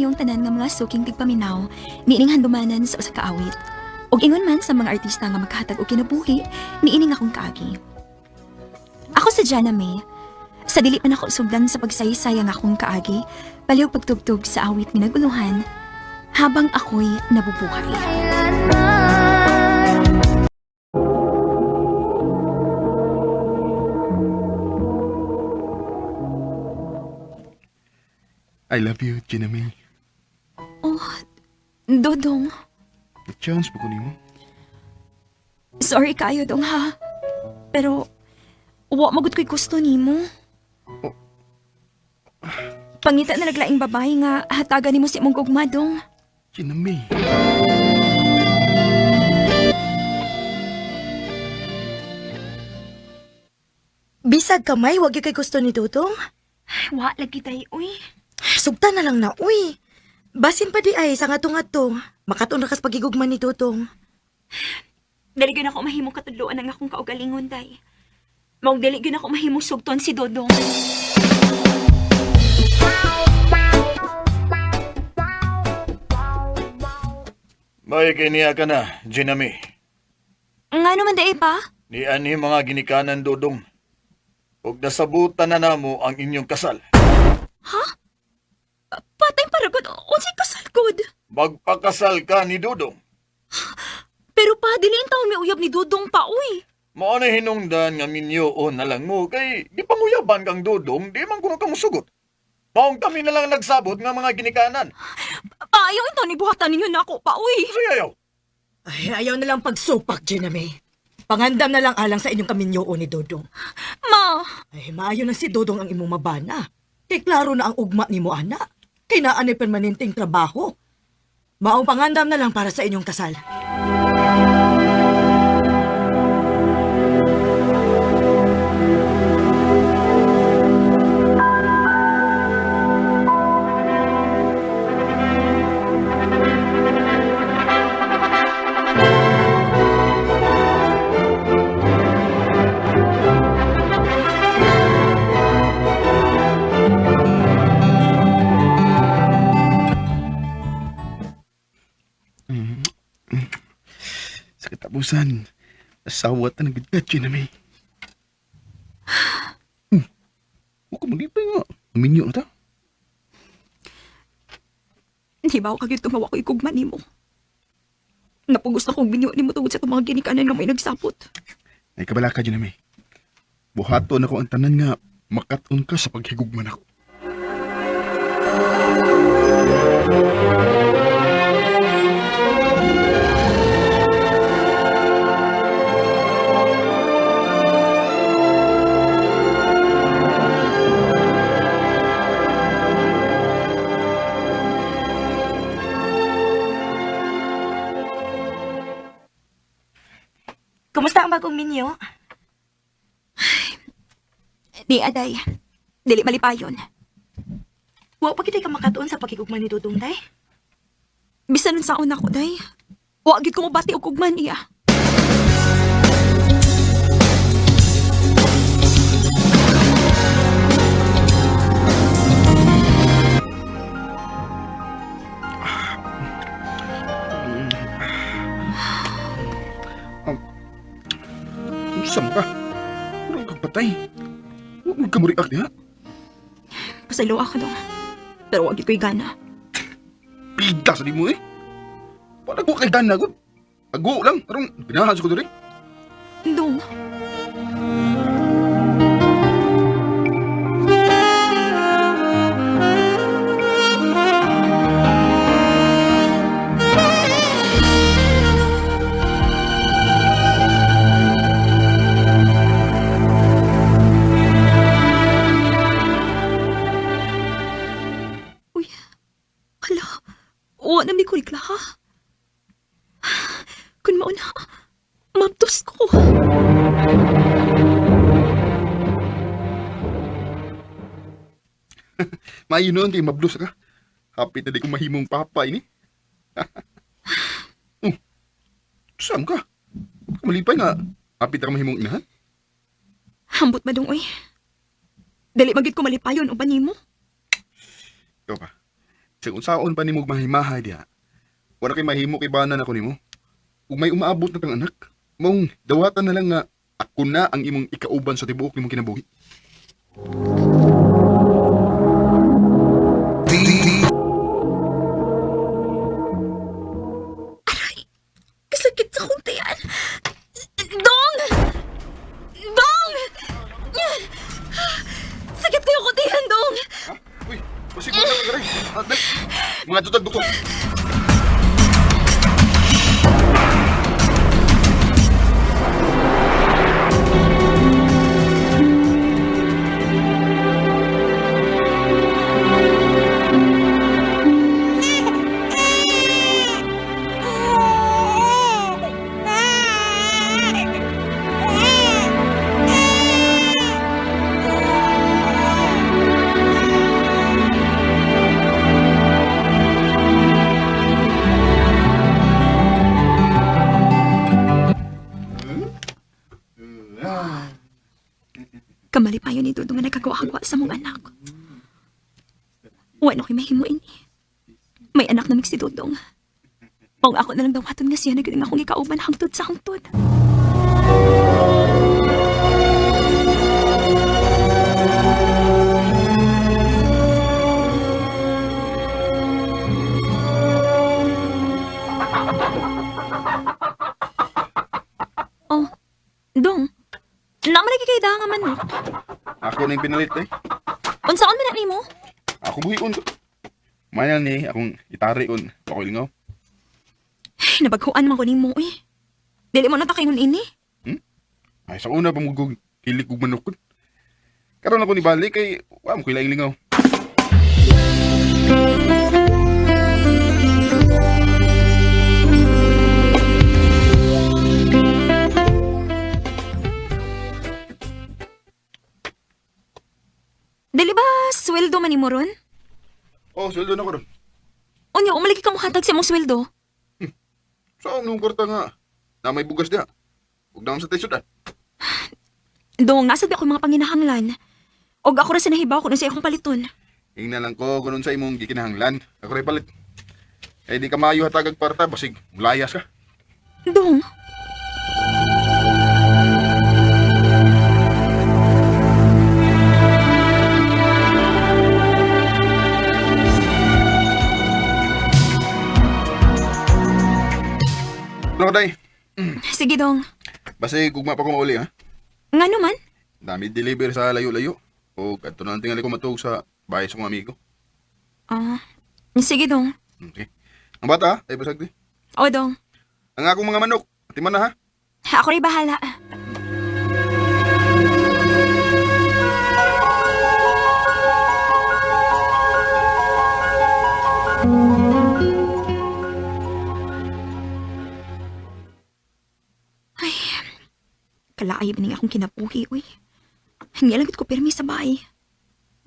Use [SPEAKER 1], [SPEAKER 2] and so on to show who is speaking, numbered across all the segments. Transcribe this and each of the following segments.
[SPEAKER 1] kayong tanan nga mga suking tigpaminaw, niining handumanan sa usa ka awit. Ug ingon man sa mga artista nga magkahatag og kinabuhi, niining akong kaagi. Ako sa Jana May, sa dili man ako sugdan sa pagsaysay ang akong kaagi, palihog pagtugtog sa awit minaguluhan, habang ako'y nabubuhay.
[SPEAKER 2] I love you, Gina May.
[SPEAKER 1] Oh, Dodong,
[SPEAKER 2] May chance pa ko nimo.
[SPEAKER 1] sorry kayo dong ha. Pero, wa magud ko'y gusto nimo.
[SPEAKER 2] Oh.
[SPEAKER 1] Pangita na naglaing babae nga hatagan nimo si mong gugma dong.
[SPEAKER 2] Gina May.
[SPEAKER 3] Bisag kamay, wag gyud kay gusto ni Dudong.
[SPEAKER 1] Wa lagi tay, uy.
[SPEAKER 3] Sugta na lang na, uy. Basin pa di ay sa ngatong-ngato. Makaton ra kas pagigugman ni Dudong.
[SPEAKER 1] Dali gyud ako mahimong katudloan ang akong kaugalingon day. Maong dali gyud ako mahimong sugton si Dodong.
[SPEAKER 4] May kiniya ka na, Ginami.
[SPEAKER 1] Nga naman day pa?
[SPEAKER 4] Ni ani mga ginikanan dudong. Ug nasabutan na namo ang inyong kasal.
[SPEAKER 1] Patay para gud unsay kasal gud.
[SPEAKER 4] Magpakasal ka ni Dudong.
[SPEAKER 1] Pero pa dili ang taon may uyab ni Dodong pa uy.
[SPEAKER 4] Mao na hinungdan nga minyoon na lang mo kay di panguyaban kang Dudong, di man kuno ka musugot. Maong kami na lang nagsabot nga mga ginikanan.
[SPEAKER 1] Paayaw ito ni buhatan ninyo nako pa uy.
[SPEAKER 4] Sayaw.
[SPEAKER 3] Ay, ayaw na lang pagsupak, Gina May. Pangandam na lang alang sa inyong kaminyoo ni Dodong.
[SPEAKER 1] Ma,
[SPEAKER 3] Ay, maayo na si Dodong ang imong mabana. Kay klaro na ang ugma ni mo, ana. Kay naa ni permanenteng trabaho. Maong pangandam na lang para sa inyong kasal.
[SPEAKER 2] Sa katapusan, asawa ta nagid ka, Gina May. Huwag ka maglipay nga. Aminyo na ta.
[SPEAKER 1] di ba ako kagit tumawa ko ikugma nimo. Napugos na kong binyo nimo tungod sa itong mga ginikanan nga may nagsapot.
[SPEAKER 2] Ay kabala ka, Gina May. Buhaton ako ang tanan nga makaton ka sa paghigugman ako.
[SPEAKER 3] Kumusta ang bagong minyo?
[SPEAKER 1] Di aday, dili malipayon.
[SPEAKER 3] Wa pa kita ka makatuon sa pagigugman ni Dodong, day.
[SPEAKER 1] Bisan nun saon ako day. Wa gid ko mabati og kugman iya.
[SPEAKER 2] Saan ka? Ano kang patay? Huwag mo ka muriak niya.
[SPEAKER 1] Pasaylo ako dong. Pero wa gid ko'y gana.
[SPEAKER 2] Pida sa di mo eh. Para ko kay Dan agad. Ago lang. Parang pinahan sa ko doon eh.
[SPEAKER 1] Dong, uy. Hala, wa na mi ko igla ha. Kun mauna, mabtos ko.
[SPEAKER 2] Maayo noon kay mablos ka. Happy na di ko mahimong papa ini. Saan ka? Huwag ka malipay nga. Happy na ka mahimong inahan.
[SPEAKER 1] Hambot madong uy. Dali magid ko malipayon o banimo.
[SPEAKER 2] Ikaw pa. Sa kung saon pa nimo mahimahay diha. Wala kay mahimo kay banan ako nimo. Ug may umaabot na kang anak, mong dawatan na lang nga ako na ang imong ikauban sa tibuok nimong kinabuhi.
[SPEAKER 1] Kasakit sa kong tiyan. Dong! Dong! Sakit kayo ko tiyan, Dong!
[SPEAKER 2] Ha? Uy, pasigaw na ka rin. Mga tutag doktor.
[SPEAKER 1] Kamali pa yun ni Dudong nga nagkagawa-gawa sa mong anak. Wano ko'y mahimo ini. May anak na si Dudong. O ako na lang dawaton nga siya naging akong ikauban hangtod sa hangtod. Oh, Dong. Naman nagkikaida nga manok.
[SPEAKER 2] Ako na yung pinalit eh.
[SPEAKER 1] Unsaon man na nimo?
[SPEAKER 2] Ako buhion ko. Mayan ni akong itari kon. Pakoy lingaw.
[SPEAKER 1] Nabaghuan man ko nimo eh. Dili mo na takingon ini.
[SPEAKER 2] Ay sa una pamugog kilik ug manok kon. Karon ako ni balik kay wa mo ko lingaw.
[SPEAKER 1] Dili ba sweldo man nimo ron?
[SPEAKER 2] Oh, sweldo na ko ron.
[SPEAKER 1] Unya, umalagi ka mo hatag sa mong sweldo.
[SPEAKER 2] Saan nung kwarta nga? Na may bugas diha. Ug naman sa tayo sudan.
[SPEAKER 1] Dong, nasa di ako mga panginahanglan. Og ako ra sa nahibaw kung sa akong paliton.
[SPEAKER 2] Ingna lang ko kunon sa imong gikinahanglan. Ako ray palit. Eh di ka maayo hatagag kwarta basig mulayas ka.
[SPEAKER 1] Dong,
[SPEAKER 2] Ano ka day?
[SPEAKER 1] sige dong.
[SPEAKER 2] Basig ugma pa ko mauli ha.
[SPEAKER 1] Nga naman?
[SPEAKER 2] Dami deliver sa layo-layo. O kadto na lang tingali ko matug sa bahay sa mga amigo.
[SPEAKER 1] Ah, sige dong.
[SPEAKER 2] Okay. Ang bata ha, tayo basag di.
[SPEAKER 1] O dong,
[SPEAKER 2] Ang akong mga manok, atiman na ha.
[SPEAKER 1] ako rin bahala. Ay, kalaay ba niya akong kinabuhi, uy. Hindi lang ko permi sa bahay.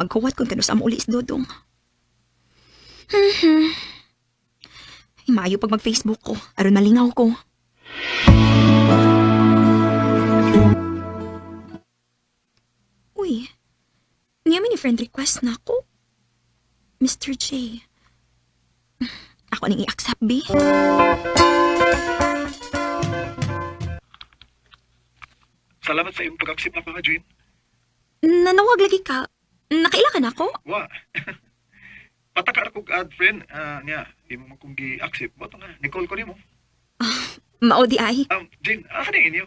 [SPEAKER 1] Magkuwat kung kanus ang ulis dodong. Ay, maayo pag mag-Facebook ko. Aron malingaw ko. Uy, niya ni friend request na ako. Mr. J. Ako nang i-accept, B.
[SPEAKER 4] Salamat sa iyong pag-accept na pa, Jane.
[SPEAKER 1] Nanawag lagi ka. Nakailangan ako?
[SPEAKER 4] Wa. Pataka ako ad friend niya. Di mo man kong gi-accept. Bato nga, Nicole ko nimo.
[SPEAKER 1] Maudi ay.
[SPEAKER 4] Jane, asa na inyo?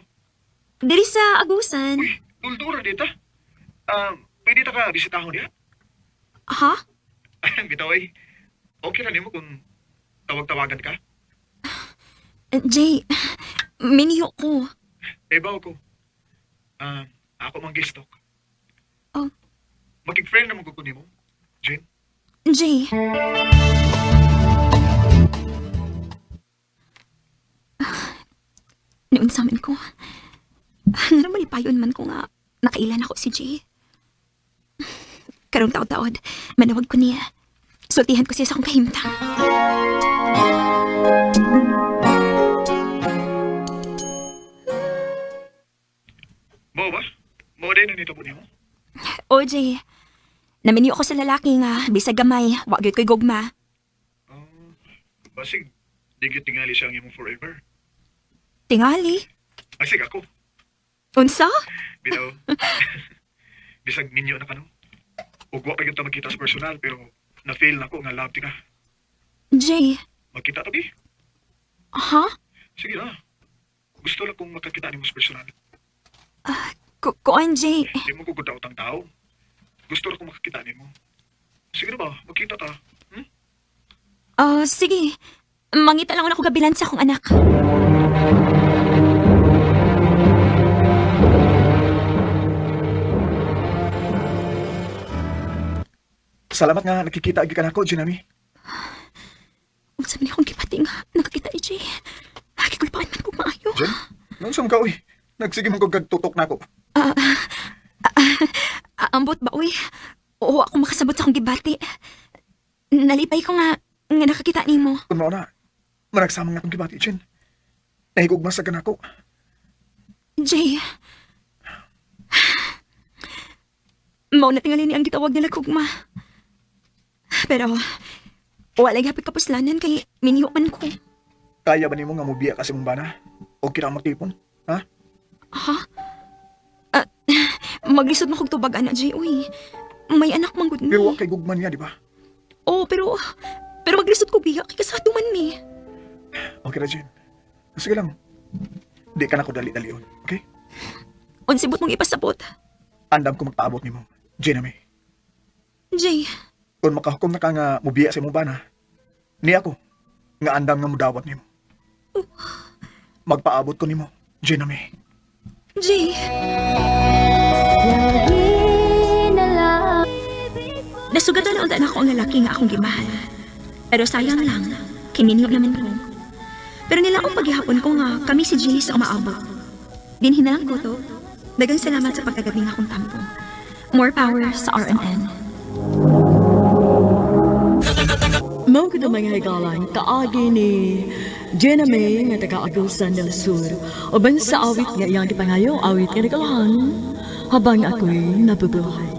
[SPEAKER 1] Diri sa Agusan.
[SPEAKER 4] Uy, duldura dita. Pwede ta ka bisitahon niya?
[SPEAKER 1] Ha?
[SPEAKER 4] Bitaw ay, okay na nimo kung tawag-tawagan ka?
[SPEAKER 1] Jay, miniyo ko.
[SPEAKER 4] Ebaw ko. Ako mang gistok.
[SPEAKER 1] Oh.
[SPEAKER 4] Makig-friend na mo nimo, Jane.
[SPEAKER 1] Jay. Noon sa amin ko, nga malipayon man ko nga nakailan ako si Jay. Karong taod-taod, manawag ko niya. Sultihan ko siya sa akong kahimtang.
[SPEAKER 4] Mo ba? Mo din na nito po nimo?
[SPEAKER 1] O Jay, naminyo ako sa lalaki nga, bisag gamay, wag yun ko'y gugma.
[SPEAKER 4] Basig, di gyud tingali siya ang imong forever.
[SPEAKER 1] Tingali.
[SPEAKER 4] Ay, sige ako.
[SPEAKER 1] Unsa?
[SPEAKER 4] Bitaw. Bisag ninyo na kano. Ug wa pa gyud ta magkita sa personal pero na-feel na ko nga love ti ka.
[SPEAKER 1] Jay.
[SPEAKER 4] Magkita ta bi?
[SPEAKER 1] Ha?
[SPEAKER 4] Sige na. Gusto lang kong makakita nimo sa personal.
[SPEAKER 1] Kuan, Jay.
[SPEAKER 4] Di mo ko gudaot ang tao. Gusto lang kong makakita nimo. Sige na ba? Magkita ta.
[SPEAKER 1] Sige. Mangita lang ako gabilan sa akong anak.
[SPEAKER 4] Salamat nga nakikita agi ka nako, Jinami.
[SPEAKER 1] Unsa man akong gipati nga nakakita ni Jay. Nakikulpaan man kong maayo.
[SPEAKER 4] Jen? Nung sum ka, uy. Nagsige mo kong gagtutok na ako.
[SPEAKER 1] Ambot ba, uy? Oo, ako makasabot sa akong gibati. Nalipay ko nga nakakita ni mo.
[SPEAKER 4] Kung na, managsama nga akong gibati, Jen. Nahigugmas sa ganako.
[SPEAKER 1] Jay. Mao na tingali ni ang gitawag nila kugma. Pero, wala gapit kapuslanan kay minyo man ko.
[SPEAKER 4] Kaya ba nimo nga mubiya kasi mong bana? O kira magtipon? Ha?
[SPEAKER 1] Ha? Maglisod mo kog tubag, anak, Jay, uy. May anak man gud mi.
[SPEAKER 4] Pero wa kay gugman niya, di ba?
[SPEAKER 1] Oo, pero maglisod ko biya kay kasado man mi.
[SPEAKER 4] Okay na, Jen. Sige lang. Di ka na ko dali-dalion, okay?
[SPEAKER 1] Unsibot mong ipasabot.
[SPEAKER 4] Andam ko magpaabot nimo, Jinami.
[SPEAKER 1] Jay,
[SPEAKER 4] Kung makahukom na ka nga mubiya sa imong bana, ni ako, nga andam nga mudawat nimo. Magpaabot ko nimo, Jinami.
[SPEAKER 1] Jay. Nasugatan na unta na ako ang lalaki nga akong gimahal. Pero sayang lang, kininyo naman ko. Pero nilaong paghihapon ko nga kami si Jay sa umaabot. Dinhin na lang ko to. Dagang salamat sa pagkagabi nga akong tampo. More power sa RNN.
[SPEAKER 3] Mao ko na mga higalan, kaagi ni Jenna May nga taga-Agusan del Sur. Uban sa awit nga iyang gipangayo, awit nga nagalahan, habang ako'y nabubuhay.